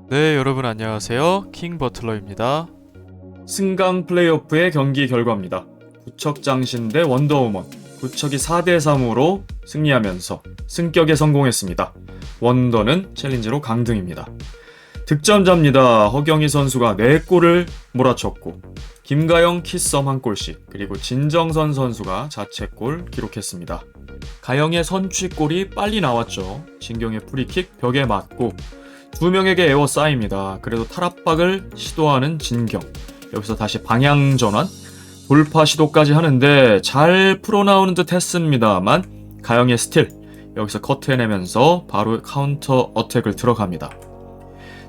네, 여러분 안녕하세요. 킹 버틀러입니다. 승강 플레이오프의 경기 결과입니다. 구척 장신 대 원더우먼. 구척이 4대3으로 승리하면서 승격에 성공했습니다. 원더는 챌린지로 강등입니다. 득점자입니다. 허경희 선수가 4골을 몰아쳤고 김가영 키썸 1골씩, 그리고 진정선 선수가 자책골 기록했습니다. 가영의 선취골이 빨리 나왔죠. 진경의 프리킥 벽에 맞고 2명에게 에워싸입니다. 그래도 탈압박을 시도하는 진경. 여기서 다시 방향 전환, 돌파 시도까지 하는데 잘 풀어나오는 듯 했습니다만 가영의 스틸, 여기서 커트해내면서 바로 카운터 어택을 들어갑니다.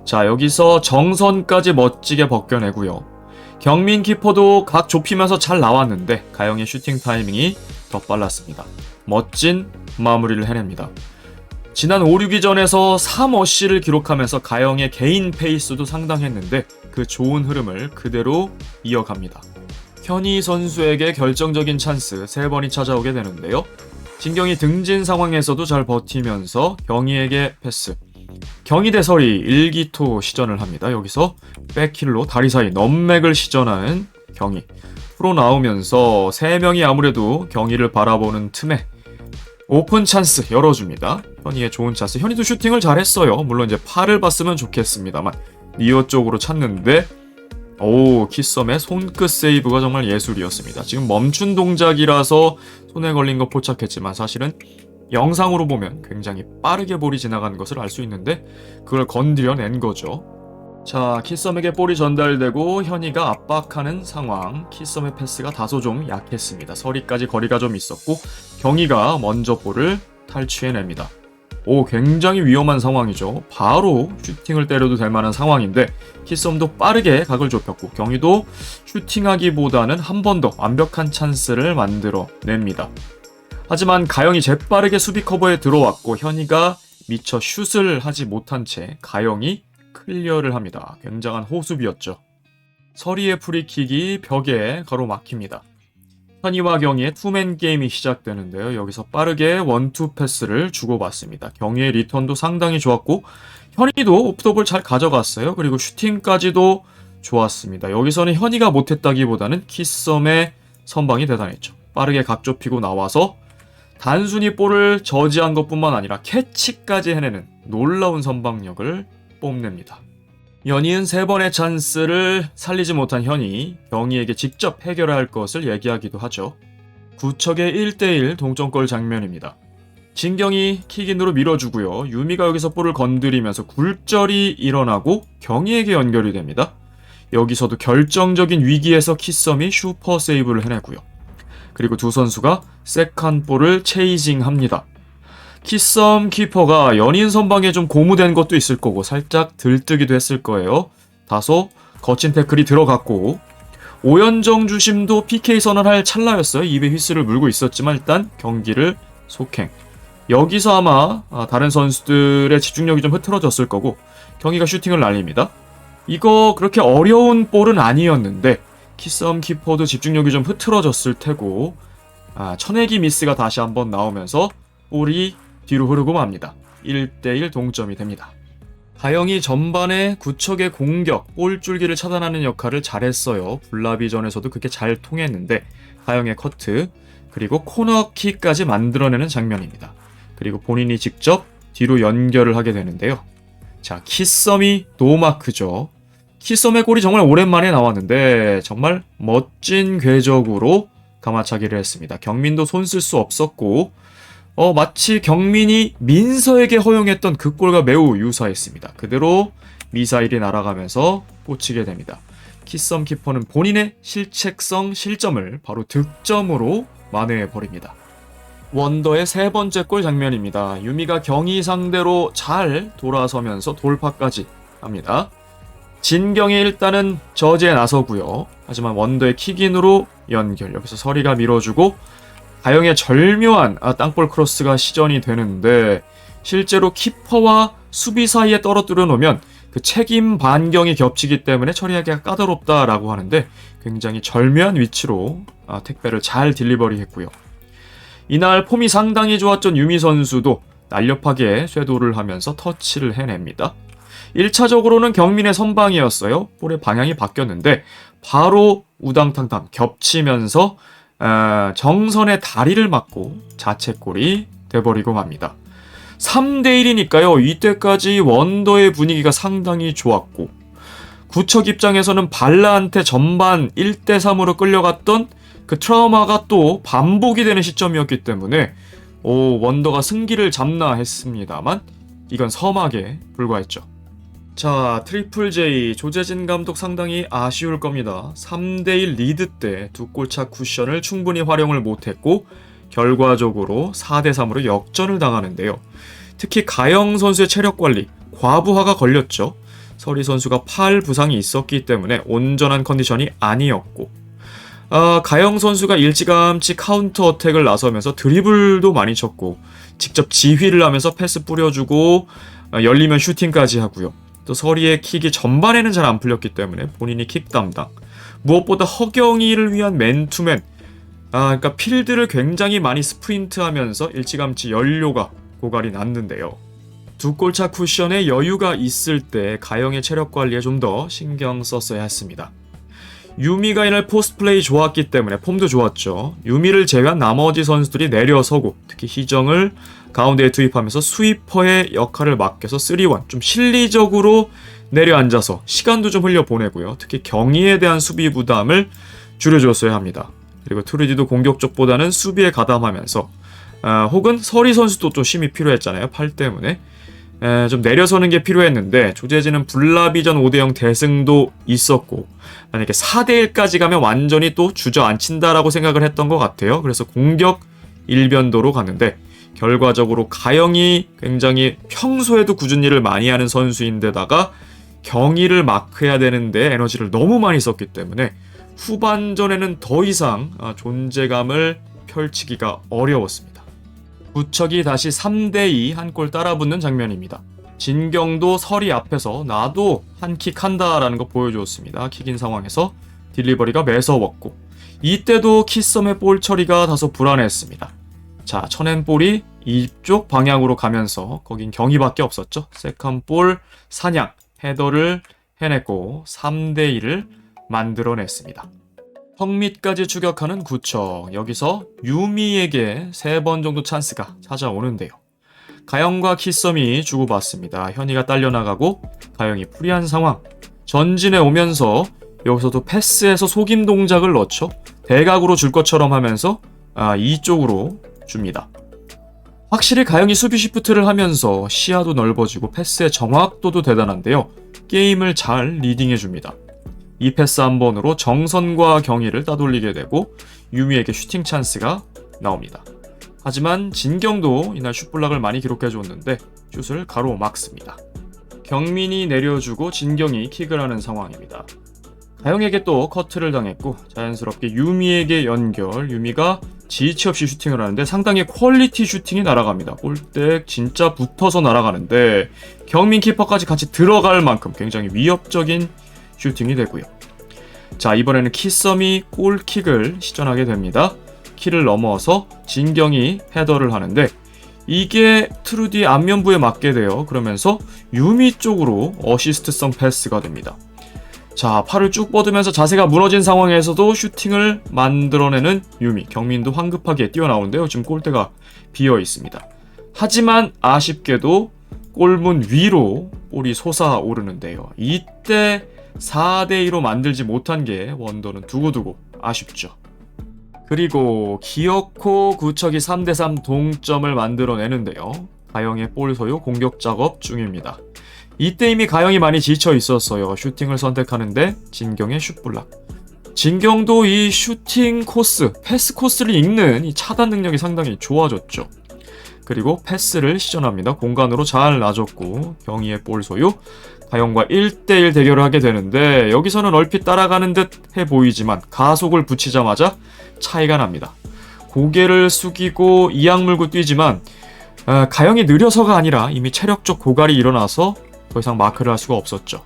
자, 여기서 정선까지 멋지게 벗겨내고요. 경민 키퍼도 각 좁히면서 잘 나왔는데 가영의 슈팅 타이밍이 더 빨랐습니다. 멋진 마무리를 해냅니다. 지난 5, 6위전에서 3어시를 기록하면서 가영의 개인 페이스도 상당했는데 그 좋은 흐름을 그대로 이어갑니다. 현희 선수에게 결정적인 찬스 3번이 찾아오게 되는데요. 진경이 등진 상황에서도 잘 버티면서 경희에게 패스. 경희 대 설이 일기토 시전을 합니다. 여기서 백힐로 다리 사이 넘맥을 시전하는 경희. 프로 나오면서 3명이 아무래도 경희를 바라보는 틈에 오픈 찬스 열어줍니다. 현희의 좋은 찬스. 현희도 슈팅을 잘했어요. 물론 이제 팔을 봤으면 좋겠습니다만 니어 쪽으로 찼는데 키썸의 손끝 세이브가 정말 예술이었습니다. 지금 멈춘 동작이라서 손에 걸린 거 포착했지만 사실은 영상으로 보면 굉장히 빠르게 볼이 지나가는 것을 알 수 있는데 그걸 건드려낸 거죠. 자, 키썸에게 볼이 전달되고 현희가 압박하는 상황. 키썸의 패스가 다소 좀 약했습니다. 서리까지 거리가 좀 있었고 경희가 먼저 볼을 탈취해냅니다. 굉장히 위험한 상황이죠. 바로 슈팅을 때려도 될 만한 상황인데 키썸도 빠르게 각을 좁혔고 경희도 슈팅하기보다는 한 번 더 완벽한 찬스를 만들어냅니다. 하지만 가영이 재빠르게 수비 커버에 들어왔고 현희가 미처 슛을 하지 못한 채 가영이 클리어를 합니다. 굉장한 호수비였죠. 서리의 프리킥이 벽에 가로막힙니다. 현희와 경희의 투맨 게임이 시작되는데요. 여기서 빠르게 원투 패스를 주고받습니다. 경희의 리턴도 상당히 좋았고 현희도 오프더볼 잘 가져갔어요. 그리고 슈팅까지도 좋았습니다. 여기서는 현희가 못했다기보다는 키썸의 선방이 대단했죠. 빠르게 각 좁히고 나와서 단순히 볼을 저지한 것뿐만 아니라 캐치까지 해내는 놀라운 선방력을 뽐냅니다. 연이은 3번의 찬스를 살리지 못한 현희, 경희에게 직접 해결해야 할 것을 얘기하기도 하죠. 구척의 1대1 동점골 장면입니다. 진경이 킥인으로 밀어주고요. 유미가 여기서 볼을 건드리면서 굴절이 일어나고 경희에게 연결이 됩니다. 여기서도 결정적인 위기에서 키썸이 슈퍼 세이브를 해내고요. 그리고 두 선수가 세컨 볼을 체이징합니다. 키썸 키퍼가 연인 선방에 좀 고무된 것도 있을 거고 살짝 들뜨기도 했을 거예요. 다소 거친 태클이 들어갔고 오연정 주심도 PK 선언할 찰나였어요. 입에 휘스를 물고 있었지만 일단 경기를 속행. 여기서 아마 다른 선수들의 집중력이 좀 흐트러졌을 거고 경희가 슈팅을 날립니다. 이거 그렇게 어려운 볼은 아니었는데 키썸 키퍼도 집중력이 좀 흐트러졌을 테고 천내기 미스가 다시 한번 나오면서 볼이 뒤로 흐르고 맙니다. 1대1 동점이 됩니다. 가영이 전반에 구척의 공격, 볼줄기를 차단하는 역할을 잘했어요. 블라비전에서도 그렇게 잘 통했는데 가영의 커트, 그리고 코너킥까지 만들어내는 장면입니다. 그리고 본인이 직접 뒤로 연결을 하게 되는데요. 자, 키썸이 노마크죠. 키썸의 골이 정말 오랜만에 나왔는데 정말 멋진 궤적으로 가마차기를 했습니다. 경민도 손 쓸 수 없었고 마치 경민이 민서에게 허용했던 그 골과 매우 유사했습니다. 그대로 미사일이 날아가면서 꽂히게 됩니다. 키썸 키퍼는 본인의 실책성 실점을 바로 득점으로 만회해버립니다. 원더의 3번째 골 장면입니다. 유미가 경희 상대로 잘 돌아서면서 돌파까지 합니다. 진경이 일단은 저지에 나서고요. 하지만 원더의 킥인으로 연결. 여기서 서리가 밀어주고 가영의 절묘한 땅볼 크로스가 시전이 되는데 실제로 키퍼와 수비 사이에 떨어뜨려 놓으면 그 책임 반경이 겹치기 때문에 처리하기가 까다롭다라고 하는데 굉장히 절묘한 위치로 택배를 잘 딜리버리 했고요. 이날 폼이 상당히 좋았던 유미 선수도 날렵하게 쇄도를 하면서 터치를 해냅니다. 1차적으로는 경민의 선방이었어요. 볼의 방향이 바뀌었는데 바로 우당탕탕 겹치면서 정선의 다리를 맞고 자책골이 돼버리고 맙니다. 3대1이니까요. 이때까지 원더의 분위기가 상당히 좋았고 구척 입장에서는 발라한테 전반 1대3으로 끌려갔던 그 트라우마가 또 반복이 되는 시점이었기 때문에 원더가 승기를 잡나 했습니다만 이건 서막에 불과했죠. 자, 트리플 J 조재진 감독 상당히 아쉬울 겁니다. 3대1 리드 때 두 골차 쿠션을 충분히 활용을 못했고 결과적으로 4대3으로 역전을 당하는데요. 특히 가영 선수의 체력 관리 과부하가 걸렸죠. 서리 선수가 팔 부상이 있었기 때문에 온전한 컨디션이 아니었고 가영 선수가 일찌감치 카운터 어택을 나서면서 드리블도 많이 쳤고 직접 지휘를 하면서 패스 뿌려주고 열리면 슈팅까지 하고요. 또 서리의 킥이 전반에는 잘 안 풀렸기 때문에 본인이 킥 담당. 무엇보다 허경이를 위한 맨투맨. 그러니까 필드를 굉장히 많이 스프린트하면서 일찌감치 연료가 고갈이 났는데요. 두 골차 쿠션에 여유가 있을 때 가영의 체력 관리에 좀 더 신경 썼어야 했습니다. 유미가 이날 포스트 플레이 좋았기 때문에 폼도 좋았죠. 유미를 제외한 나머지 선수들이 내려서고 특히 희정을 가운데에 투입하면서 스위퍼의 역할을 맡겨서 3-1 좀 실리적으로 내려앉아서 시간도 좀 흘려보내고요. 특히 경희에 대한 수비 부담을 줄여줬어야 합니다. 그리고 트루디도 공격 쪽보다는 수비에 가담하면서 혹은 서리 선수도 좀 힘이 필요했잖아요. 팔 때문에 좀 내려서는 게 필요했는데 조재진은 블라비전 5대0 대승도 있었고 만약에 4대1까지 가면 완전히 또 주저앉힌다라고 생각을 했던 것 같아요. 그래서 공격 일변도로 갔는데 결과적으로 가영이 굉장히 평소에도 꾸준히 일을 많이 하는 선수인데다가 경희를 마크해야 되는데 에너지를 너무 많이 썼기 때문에 후반전에는 더 이상 존재감을 펼치기가 어려웠습니다. 구척이 다시 3대2 한 골 따라붙는 장면입니다. 진경도 서리 앞에서 나도 한 킥 한다라는 거 보여주었습니다. 킥인 상황에서 딜리버리가 매서웠고 이때도 키썸의 볼 처리가 다소 불안했습니다. 자, 쳐낸 볼이 이쪽 방향으로 가면서 거긴 경희밖에 없었죠. 세컨 볼 사냥 헤더를 해냈고 3대2를 만들어냈습니다. 턱밑까지 추격하는 구척. 여기서 유미에게 3번 정도 찬스가 찾아오는데요. 가영과 키썸이 주고받습니다. 현이가 딸려나가고 가영이 프리한 상황. 전진해 오면서 여기서도 패스에서 속임 동작을 넣죠. 대각으로 줄 것처럼 하면서 이쪽으로 줍니다. 확실히 가영이 수비 시프트를 하면서 시야도 넓어지고 패스의 정확도도 대단한데요. 게임을 잘 리딩해줍니다. 이 패스 한 번으로 정선과 경희를 따돌리게 되고 유미에게 슈팅 찬스가 나옵니다. 하지만 진경도 이날 슛블락을 많이 기록해줬는데 슛을 가로막습니다. 경민이 내려주고 진경이 킥을 하는 상황입니다. 가영에게 또 커트를 당했고 자연스럽게 유미에게 연결. 유미가 지체 없이 슈팅을 하는데 상당히 퀄리티 슈팅이 날아갑니다. 골대 진짜 붙어서 날아가는데 경민 키퍼까지 같이 들어갈 만큼 굉장히 위협적인 슈팅이 되고요. 자, 이번에는 키썸이 골킥을 시전하게 됩니다. 키를 넘어서 진경이 헤더를 하는데 이게 트루디 안면부에 맞게 돼요. 그러면서 유미 쪽으로 어시스트성 패스가 됩니다. 자, 팔을 쭉 뻗으면서 자세가 무너진 상황에서도 슈팅을 만들어내는 유미. 경민도 황급하게 뛰어나오는데요. 지금 골대가 비어 있습니다. 하지만 아쉽게도 골문 위로 볼이 솟아오르는데요. 이때 4대2로 만들지 못한 게 원더는 두고두고 아쉽죠. 그리고 기어코 구척이 3대3 동점을 만들어내는데요. 가영의 볼 소유 공격 작업 중입니다. 이때 이미 가영이 많이 지쳐 있었어요. 슈팅을 선택하는데 진경의 슛블락. 진경도 이 슈팅 코스, 패스 코스를 읽는 이 차단 능력이 상당히 좋아졌죠. 그리고 패스를 시전합니다. 공간으로 잘 놔줬고 경희의 볼 소유. 가영과 1대1 대결을 하게 되는데 여기서는 얼핏 따라가는 듯 해 보이지만 가속을 붙이자마자 차이가 납니다. 고개를 숙이고 이악 물고 뛰지만 가영이 느려서가 아니라 이미 체력적 고갈이 일어나서 더 이상 마크를 할 수가 없었죠.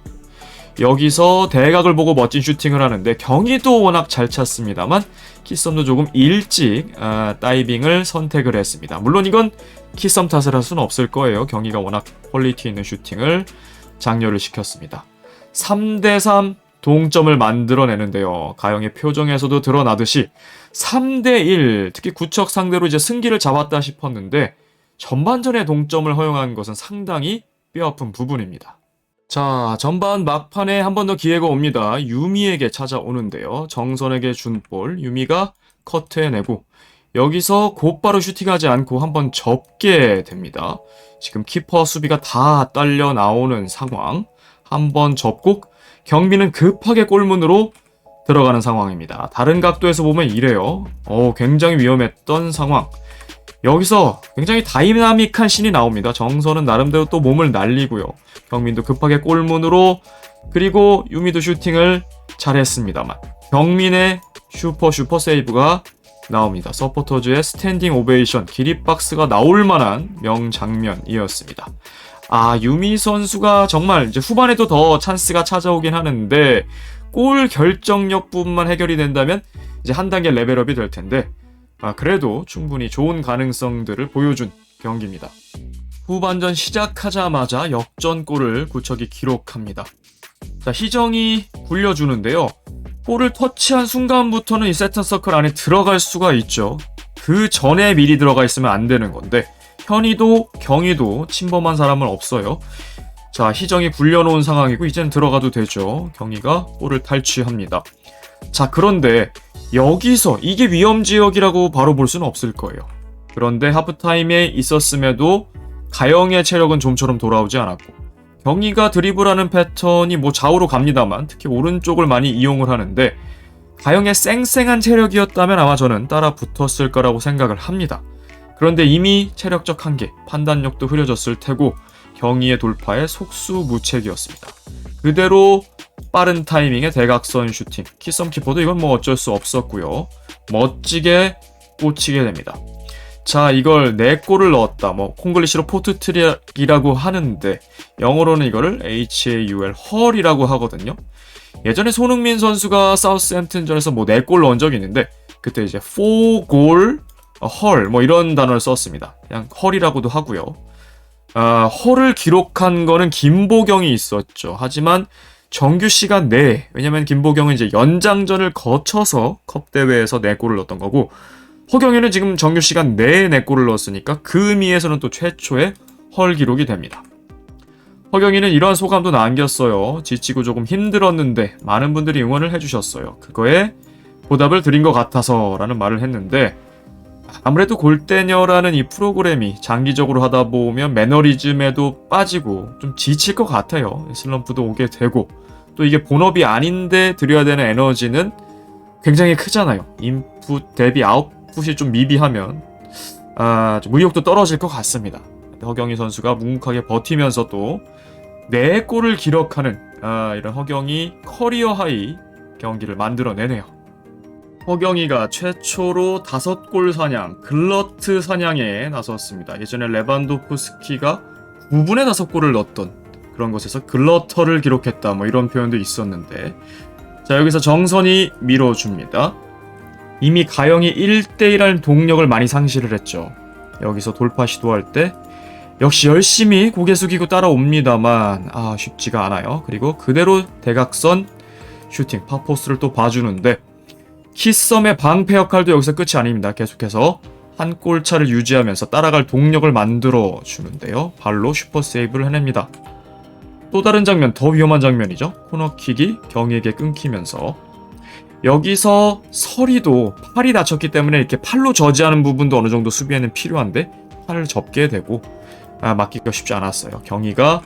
여기서 대각을 보고 멋진 슈팅을 하는데 경희도 워낙 잘 찼습니다만 키썸도 조금 일찍 다이빙을 선택을 했습니다. 물론 이건 키썸 탓을 할 수는 없을 거예요. 경희가 워낙 퀄리티 있는 슈팅을 장려를 시켰습니다. 3대3 동점을 만들어내는데요. 가영의 표정에서도 드러나듯이 3대1, 특히 구척 상대로 이제 승기를 잡았다 싶었는데 전반전에 동점을 허용한 것은 상당히 뼈아픈 부분입니다. 자, 전반 막판에 한 번 더 기회가 옵니다. 유미에게 찾아오는데요. 정선에게 준 볼, 유미가 커트해내고 여기서 곧바로 슈팅하지 않고 한 번 접게 됩니다. 지금 키퍼 수비가 다 딸려 나오는 상황. 한 번 접고 경민은 급하게 골문으로 들어가는 상황입니다. 다른 각도에서 보면 이래요. 굉장히 위험했던 상황. 여기서 굉장히 다이나믹한 신이 나옵니다. 정선은 나름대로 또 몸을 날리고요. 경민도 급하게 골문으로, 그리고 유미도 슈팅을 잘했습니다만 경민의 슈퍼 세이브가 나옵니다. 서포터즈의 스탠딩 오베이션, 기립박스가 나올 만한 명장면이었습니다. 유미 선수가 정말 이제 후반에도 더 찬스가 찾아오긴 하는데 골 결정력 부분만 해결이 된다면 이제 한 단계 레벨업이 될 텐데 그래도 충분히 좋은 가능성들을 보여준 경기입니다. 후반전 시작하자마자 역전골을 구척이 기록합니다. 자, 희정이 굴려주는데요. 볼을 터치한 순간부터는 이 세터서클 안에 들어갈 수가 있죠. 그 전에 미리 들어가 있으면 안 되는 건데 현이도 경희도 침범한 사람은 없어요. 자, 희정이 굴려놓은 상황이고 이제는 들어가도 되죠. 경희가 볼을 탈취합니다. 자, 그런데 여기서 이게 위험지역이라고 바로 볼 수는 없을 거예요. 그런데 하프타임에 있었음에도 가영의 체력은 좀처럼 돌아오지 않았고 경희가 드리블하는 패턴이 좌우로 갑니다만 특히 오른쪽을 많이 이용을 하는데 가영의 쌩쌩한 체력이었다면 아마 저는 따라 붙었을 거라고 생각을 합니다. 그런데 이미 체력적 한계, 판단력도 흐려졌을 테고 경희의 돌파에 속수무책이었습니다. 그대로 빠른 타이밍의 대각선 슈팅, 키썸 키퍼도 이건 어쩔 수 없었고요. 멋지게 꽂히게 됩니다. 자, 이걸 4골을 넣었다. 콩글리시로 포트트릭이라고 하는데 영어로는 이거를 HAUL 헐이라고 하거든요. 예전에 손흥민 선수가 사우스햄튼전에서 4골 넣은 적이 있는데 그때 이제 4골 헐 이런 단어를 썼습니다. 그냥 헐이라고도 하고요. 헐을 기록한 거는 김보경이 있었죠. 하지만 정규 시간 내에, 왜냐면 김보경은 이제 연장전을 거쳐서 컵 대회에서 4골을 넣었던 거고 허경이는 지금 정규 시간 내에 4골을 넣었으니까 그 의미에서는 또 최초의 헐 기록이 됩니다. 허경이는 이러한 소감도 남겼어요. 지치고 조금 힘들었는데 많은 분들이 응원을 해주셨어요. 그거에 보답을 드린 것 같아서 라는 말을 했는데 아무래도 골대녀라는 이 프로그램이 장기적으로 하다 보면 매너리즘에도 빠지고 좀 지칠 것 같아요. 슬럼프도 오게 되고 또 이게 본업이 아닌데 들여야 되는 에너지는 굉장히 크잖아요. 인풋 대비 아웃풋이 좀 미비하면 좀 의욕도 떨어질 것 같습니다. 허경희 선수가 묵묵하게 버티면서 또 4골을 기록하는 이런 허경희 커리어 하이 경기를 만들어내네요. 허경희가 최초로 5골 사냥, 글러트 사냥에 나섰습니다. 예전에 레반도프스키가 9분에 5골을 넣었던 그런 것에서 글러터를 기록했다 이런 표현도 있었는데 자, 여기서 정선이 밀어줍니다. 이미 가영이 1대1할 동력을 많이 상실을 했죠. 여기서 돌파 시도할 때 역시 열심히 고개 숙이고 따라옵니다만 쉽지가 않아요. 그리고 그대로 대각선 슈팅, 파포스를 또 봐주는데 키썸의 방패 역할도 여기서 끝이 아닙니다. 계속해서 한 골차를 유지하면서 따라갈 동력을 만들어 주는데요. 발로 슈퍼 세이브를 해냅니다. 또 다른 장면, 더 위험한 장면이죠. 코너킥이 경희에게 끊기면서 여기서 서리도 팔이 다쳤기 때문에 이렇게 팔로 저지하는 부분도 어느 정도 수비에는 필요한데 팔을 접게 되고 막기가 쉽지 않았어요. 경희가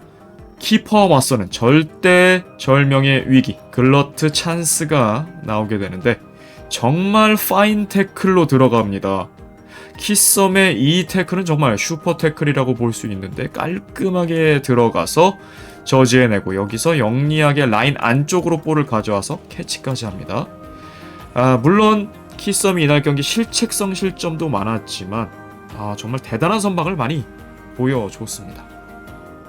키퍼와 맞서는 절대절명의 위기, 글러트 찬스가 나오게 되는데 정말 파인 태클로 들어갑니다. 키썸의 이 태클은 정말 슈퍼 태클이라고 볼 수 있는데 깔끔하게 들어가서 저지해내고 여기서 영리하게 라인 안쪽으로 볼을 가져와서 캐치까지 합니다. 물론 키썸이 이날 경기 실책성 실점도 많았지만 정말 대단한 선방을 많이 보여줬습니다.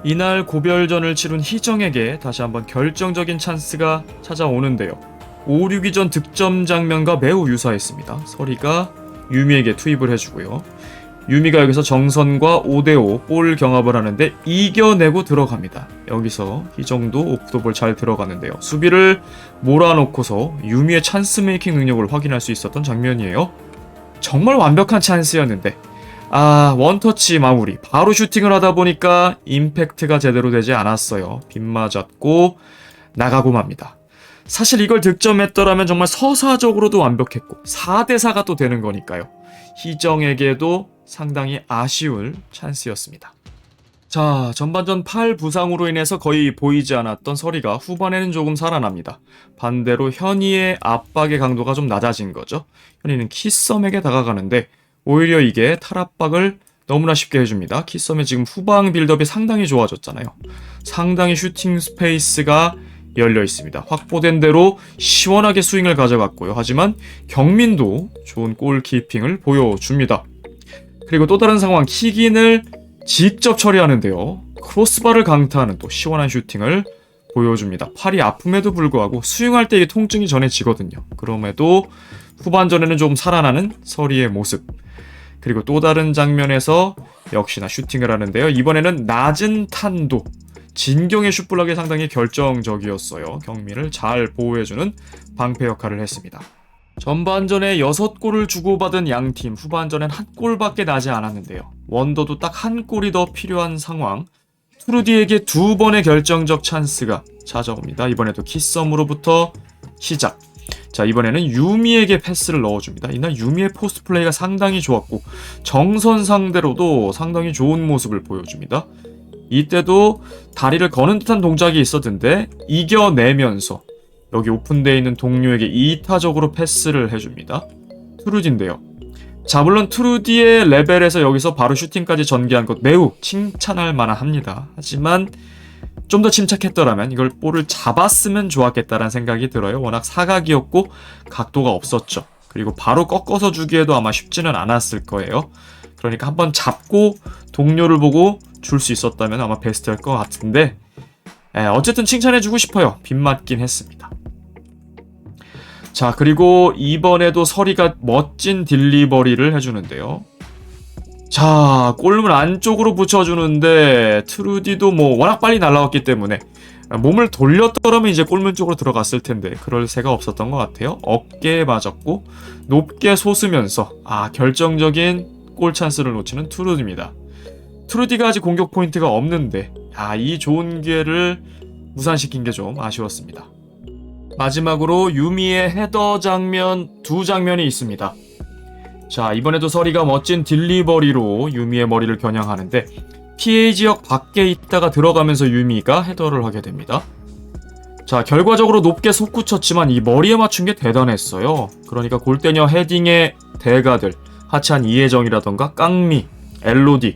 이날 고별전을 치룬 희정에게 다시 한번 결정적인 찬스가 찾아오는데요. 5-6위전 득점 장면과 매우 유사했습니다. 서리가 유미에게 투입을 해주고요. 유미가 여기서 정선과 5대5 볼 경합을 하는데 이겨내고 들어갑니다. 여기서 이 정도 오프더볼 잘 들어가는데요. 수비를 몰아놓고서 유미의 찬스 메이킹 능력을 확인할 수 있었던 장면이에요. 정말 완벽한 찬스였는데 원터치 마무리. 바로 슈팅을 하다 보니까 임팩트가 제대로 되지 않았어요. 빗 맞았고 나가고 맙니다. 사실 이걸 득점했더라면 정말 서사적으로도 완벽했고 4대4가 또 되는 거니까요. 희정에게도 상당히 아쉬울 찬스였습니다. 자, 전반전 팔 부상으로 인해서 거의 보이지 않았던 서리가 후반에는 조금 살아납니다. 반대로 현이의 압박의 강도가 좀 낮아진 거죠. 현이는 키썸에게 다가가는데 오히려 이게 탈압박을 너무나 쉽게 해줍니다. 키썸의 지금 후방 빌드업이 상당히 좋아졌잖아요. 상당히 슈팅 스페이스가 열려 있습니다. 확보된 대로 시원하게 스윙을 가져갔고요. 하지만 경민도 좋은 골키핑을 보여줍니다. 그리고 또 다른 상황, 킥인을 직접 처리하는데요. 크로스바를 강타하는 또 시원한 슈팅을 보여줍니다. 팔이 아픔에도 불구하고 스윙할 때 이게 통증이 전해지거든요. 그럼에도 후반전에는 좀 살아나는 서리의 모습. 그리고 또 다른 장면에서 역시나 슈팅을 하는데요. 이번에는 낮은 탄도. 진경의 슛블락이 상당히 결정적이었어요. 경민을 잘 보호해주는 방패 역할을 했습니다. 전반전에 6골을 주고받은 양팀, 후반전엔 한 골밖에 나지 않았는데요. 원더도 딱 한 골이 더 필요한 상황. 트루디에게 2번의 결정적 찬스가 찾아옵니다. 이번에도 키썸으로부터 시작. 자, 이번에는 유미에게 패스를 넣어줍니다. 이날 유미의 포스트 플레이가 상당히 좋았고 정선 상대로도 상당히 좋은 모습을 보여줍니다. 이때도 다리를 거는 듯한 동작이 있었는데 이겨내면서 여기 오픈되어 있는 동료에게 이타적으로 패스를 해줍니다. 트루디인데요. 자, 물론 트루디의 레벨에서 여기서 바로 슈팅까지 전개한 것 매우 칭찬할 만합니다. 하지만 좀 더 침착했더라면 이걸 볼을 잡았으면 좋았겠다라는 생각이 들어요. 워낙 사각이었고 각도가 없었죠. 그리고 바로 꺾어서 주기에도 아마 쉽지는 않았을 거예요. 그러니까 한번 잡고 동료를 보고 줄 수 있었다면 아마 베스트일 것 같은데 어쨌든 칭찬해주고 싶어요. 빗맞긴 했습니다. 자, 그리고 이번에도 서리가 멋진 딜리버리를 해주는데요. 자, 골문 안쪽으로 붙여주는데 트루디도 워낙 빨리 날아왔기 때문에 몸을 돌렸더라면 이제 골문 쪽으로 들어갔을 텐데 그럴 새가 없었던 것 같아요. 어깨에 맞았고 높게 솟으면서 결정적인 골 찬스를 놓치는 트루디입니다. 트루디가 아직 공격 포인트가 없는데 이 좋은 기회를 무산시킨 게 좀 아쉬웠습니다. 마지막으로 유미의 헤더 장면, 2장면이 있습니다. 자, 이번에도 서리가 멋진 딜리버리로 유미의 머리를 겨냥하는데 PA 지역 밖에 있다가 들어가면서 유미가 헤더를 하게 됩니다. 자, 결과적으로 높게 솟구쳤지만 이 머리에 맞춘 게 대단했어요. 그러니까 골대녀 헤딩의 대가들, 하찬 이혜정이라던가 깡미, 엘로디,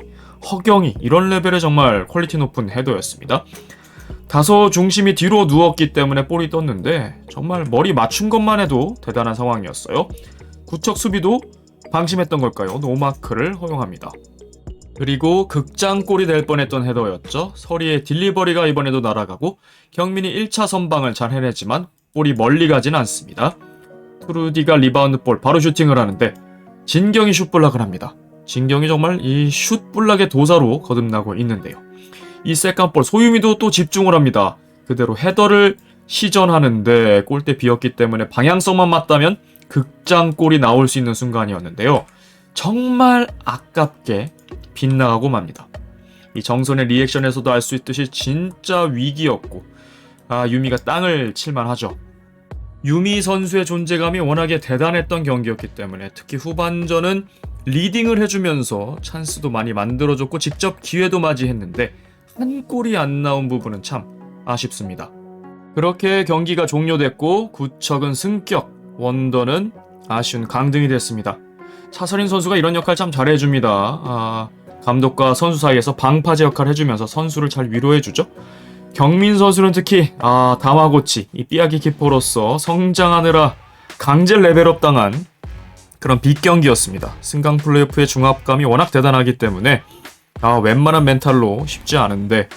허경이 이런 레벨의 정말 퀄리티 높은 헤더였습니다. 다소 중심이 뒤로 누웠기 때문에 볼이 떴는데 정말 머리 맞춘 것만 해도 대단한 상황이었어요. 구척 수비도 방심했던 걸까요? 노마크를 허용합니다. 그리고 극장골이 될 뻔했던 헤더였죠. 서리의 딜리버리가 이번에도 날아가고 경민이 1차 선방을 잘 해내지만 볼이 멀리 가진 않습니다. 트루디가 리바운드 볼 바로 슈팅을 하는데 진경이 슛블락을 합니다. 진경이 정말 이 슛블락의 도사로 거듭나고 있는데요. 이 세컨볼 소유미도 또 집중을 합니다. 그대로 헤더를 시전하는데 골대 비었기 때문에 방향성만 맞다면 극장골이 나올 수 있는 순간이었는데요. 정말 아깝게 빗나가고 맙니다. 이 정선의 리액션에서도 알 수 있듯이 진짜 위기였고 유미가 땅을 칠만하죠. 유미 선수의 존재감이 워낙에 대단했던 경기였기 때문에 특히 후반전은 리딩을 해주면서 찬스도 많이 만들어줬고 직접 기회도 맞이했는데 한 골이 안 나온 부분은 참 아쉽습니다. 그렇게 경기가 종료됐고 구척은 승격, 원더는 아쉬운 강등이 됐습니다. 차선인 선수가 이런 역할 참 잘해줍니다. 감독과 선수 사이에서 방파제 역할을 해주면서 선수를 잘 위로해주죠. 경민 선수는 특히 다마고치, 이 삐아기 키퍼로서 성장하느라 강제 레벨업 당한 그런 빅경기였습니다. 승강 플레이오프의 중압감이 워낙 대단하기 때문에 웬만한 멘탈로 쉽지 않은데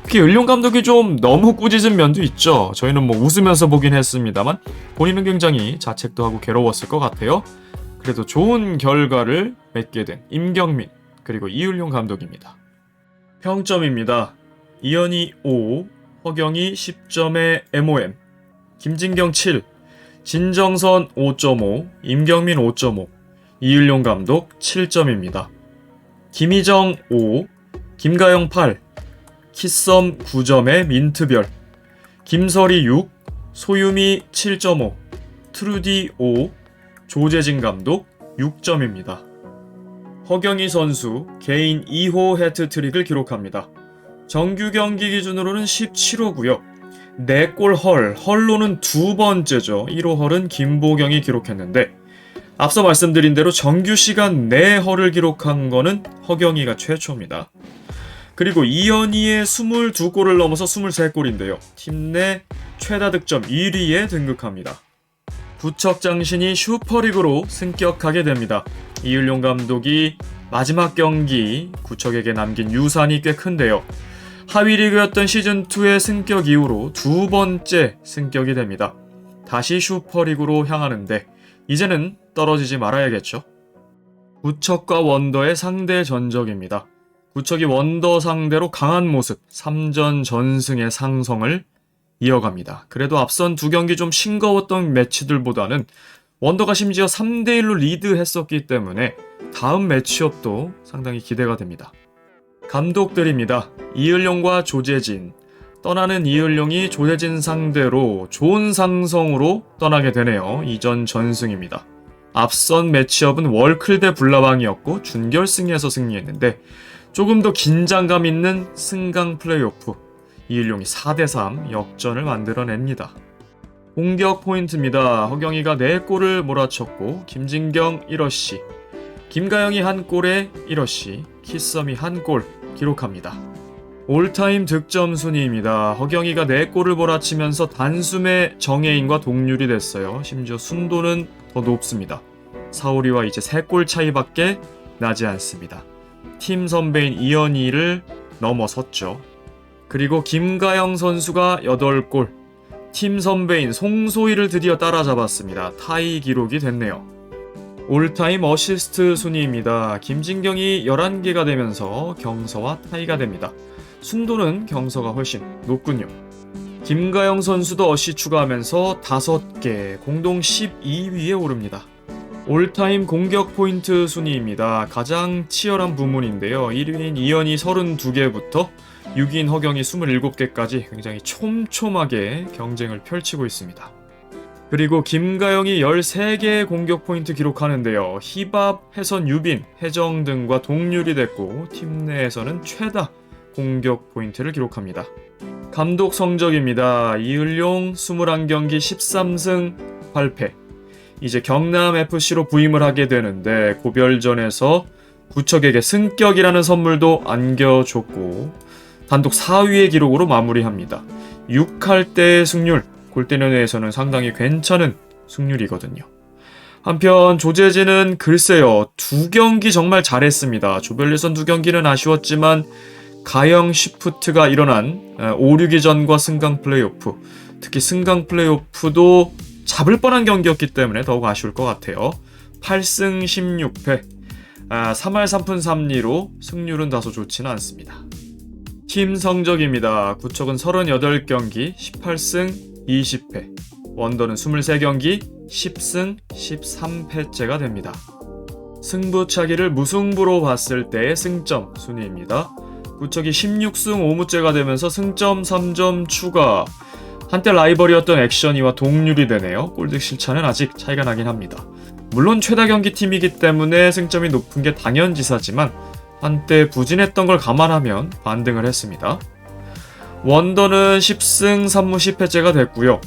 특히 을룡 감독이 좀 너무 꾸짖은 면도 있죠. 저희는 웃으면서 보긴 했습니다만 본인은 굉장히 자책도 하고 괴로웠을 것 같아요. 그래도 좋은 결과를 맺게 된 임경민 그리고 이을용 감독입니다. 평점입니다. 이현이 5, 허경이 10점의 MOM, 김진경 7, 진정선 5.5, 임경민 5.5, 이을용 감독 7점입니다. 김희정 5, 김가영 8, 키썸 9점의 민트별, 김설이 6, 소유미 7.5, 트루디 5, 조재진 감독 6점입니다. 허경희 선수 개인 2호 해트트릭을 기록합니다. 정규 경기 기준으로는 17호고요. 4골 헐로는 두 번째죠. 1호 헐은 김보경이 기록했는데 앞서 말씀드린 대로 정규 시간 내 헐을 기록한 거는 허경희가 최초입니다. 그리고 이현희의 22골을 넘어서 23골인데요. 팀 내 최다 득점 1위에 등극합니다. 구척장신이 슈퍼리그로 승격하게 됩니다. 이을용 감독이 마지막 경기 구척에게 남긴 유산이 꽤 큰데요. 하위 리그였던 시즌2의 승격 이후로 두 번째 승격이 됩니다. 다시 슈퍼리그로 향하는데 이제는 떨어지지 말아야겠죠. 구척과 원더의 상대 전적입니다. 구척이 원더 상대로 강한 모습, 3전 전승의 상성을 이어갑니다. 그래도 앞선 두 경기 좀 싱거웠던 매치들보다는 원더가 심지어 3대1로 리드했었기 때문에 다음 매치업도 상당히 기대가 됩니다. 감독들입니다. 이을용과 조재진. 떠나는 이을용이 조재진 상대로 좋은 상성으로 떠나게 되네요. 이전 전승입니다. 앞선 매치업은 월클 대 불나방이었고 준결승에서 승리했는데 조금 더 긴장감 있는 승강 플레이오프. 이을용이 4대3 역전을 만들어냅니다. 공격 포인트입니다. 허경희가 4골을 몰아쳤고 김진경 1어시, 김가영이 1골에 1어시, 키썸이 1골 기록합니다. 올타임 득점 순위입니다. 허경희가 4골을 몰아치면서 단숨에 정혜인과 동률이 됐어요. 심지어 순도는 더 높습니다. 사오리와 이제 3골 차이밖에 나지 않습니다. 팀 선배인 이현희를 넘어섰죠. 그리고 김가영 선수가 8골, 팀 선배인 송소희를 드디어 따라잡았습니다. 타이 기록이 됐네요. 올타임 어시스트 순위입니다. 김진경이 11개가 되면서 경서와 타이가 됩니다. 순도는 경서가 훨씬 높군요. 김가영 선수도 어시 추가하면서 5개, 공동 12위에 오릅니다. 올타임 공격 포인트 순위입니다. 가장 치열한 부문인데요. 1위인 이현이 32개부터 6위인 허경이 27개까지 굉장히 촘촘하게 경쟁을 펼치고 있습니다. 그리고 김가영이 13개의 공격 포인트 기록하는데요. 히밥, 해선 유빈, 해정 등과 동률이 됐고 팀 내에서는 최다 공격 포인트를 기록합니다. 감독 성적입니다. 이을용 21경기 13승 8패. 이제 경남FC로 부임을 하게 되는데 고별전에서 구척에게 승격이라는 선물도 안겨줬고 단독 4위의 기록으로 마무리합니다. 6할 때의 승률, 골대년에서는 상당히 괜찮은 승률이거든요. 한편 조재진은 글쎄요, 2경기 정말 잘했습니다. 조별예선 2경기는 아쉬웠지만 가영 시프트가 일어난 5, 6위전과 승강 플레이오프, 특히 승강 플레이오프도 잡을 뻔한 경기였기 때문에 더욱 아쉬울 것 같아요. 8승 16패, 3할 3푼 3리로 승률은 다소 좋지는 않습니다. 팀 성적입니다. 구척은 38경기 18승 20패, 원더는 23경기 10승 13패째가 됩니다. 승부차기를 무승부로 봤을 때의 승점 순위입니다. 구척이 16승 5무째가 되면서 승점 3점 추가. 한때 라이벌이었던 액션이와 동률이 되네요. 골득 실차는 아직 차이가 나긴 합니다. 물론 최다 경기 팀이기 때문에 승점이 높은 게 당연지사지만 한때 부진했던 걸 감안하면 반등을 했습니다. 원더는 10승 3무 10패째가 됐고요.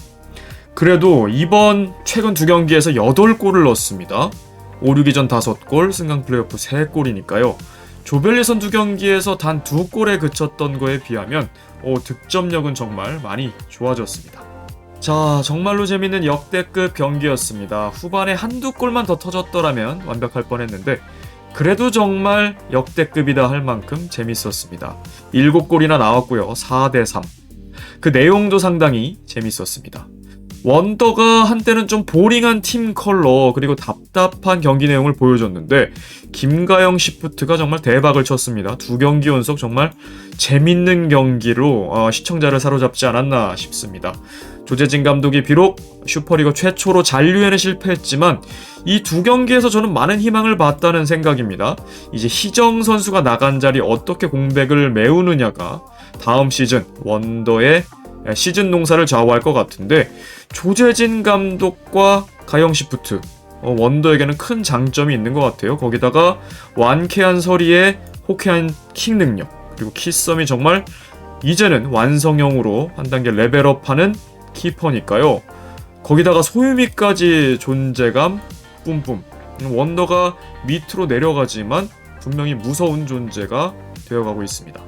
그래도 이번 최근 2경기에서 8골을 넣었습니다. 5, 6위전 5골, 승강 플레이오프 3골이니까요. 조별예선 2경기에서 단 2골에 그쳤던 거에 비하면 득점력은 정말 많이 좋아졌습니다. 자, 정말로 재밌는 역대급 경기였습니다. 후반에 한두 골만 더 터졌더라면 완벽할 뻔했는데 그래도 정말 역대급이다 할 만큼 재밌었습니다. 7골이나 나왔고요. 4대3. 그 내용도 상당히 재밌었습니다. 원더가 한때는 좀 보링한 팀 컬러 그리고 답답한 경기 내용을 보여줬는데 김가영 시프트가 정말 대박을 쳤습니다. 2경기 연속 정말 재밌는 경기로 시청자를 사로잡지 않았나 싶습니다. 조재진 감독이 비록 슈퍼리그 최초로 잔류에는 실패했지만 이 2경기에서 저는 많은 희망을 봤다는 생각입니다. 이제 희정 선수가 나간 자리 어떻게 공백을 메우느냐가 다음 시즌 원더의 시즌 농사를 좌우할 것 같은데 조재진 감독과 가영 시프트 원더에게는 큰 장점이 있는 것 같아요. 거기다가 완쾌한 서리에 호쾌한 킥 능력 그리고 키썸이 정말 이제는 완성형으로 한 단계 레벨업하는 키퍼니까요. 거기다가 소유미까지 존재감 뿜뿜. 원더가 밑으로 내려가지만 분명히 무서운 존재가 되어가고 있습니다.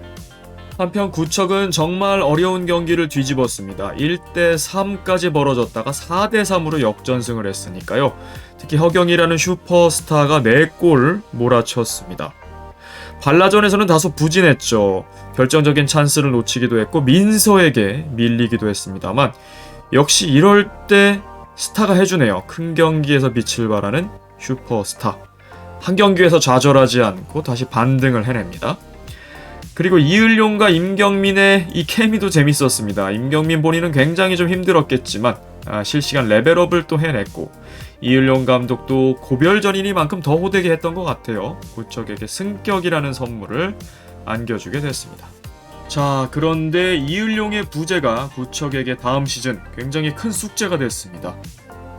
한편 구척은 정말 어려운 경기를 뒤집었습니다. 1대3까지 벌어졌다가 4대3으로 역전승을 했으니까요. 특히 허경이라는 슈퍼스타가 4골 몰아쳤습니다. 발라전에서는 다소 부진했죠. 결정적인 찬스를 놓치기도 했고 민서에게 밀리기도 했습니다만 역시 이럴 때 스타가 해주네요. 큰 경기에서 빛을 발하는 슈퍼스타. 한 경기에서 좌절하지 않고 다시 반등을 해냅니다. 그리고 이을용과 임경민의 이 케미도 재밌었습니다. 임경민 본인은 굉장히 좀 힘들었겠지만 실시간 레벨업을 또 해냈고 이을용 감독도 고별전이니만큼 더 호되게 했던 것 같아요. 구척에게 승격이라는 선물을 안겨주게 됐습니다. 자, 그런데 이을용의 부재가 구척에게 다음 시즌 굉장히 큰 숙제가 됐습니다.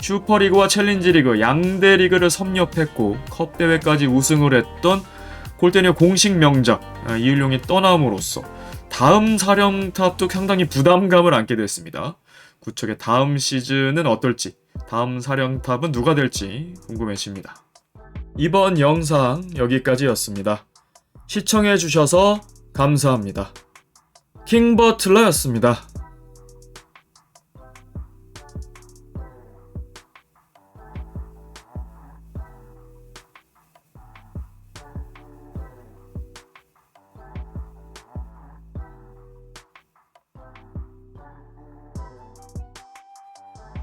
슈퍼리그와 챌린지리그 양대 리그를 섭렵했고 컵대회까지 우승을 했던 골대녀 공식 명작 이을용이 떠남으로써 다음 사령탑도 상당히 부담감을 안게 됐습니다. 구척의 다음 시즌은 어떨지, 다음 사령탑은 누가 될지 궁금해집니다. 이번 영상 여기까지였습니다. 시청해주셔서 감사합니다. 킹버틀러였습니다.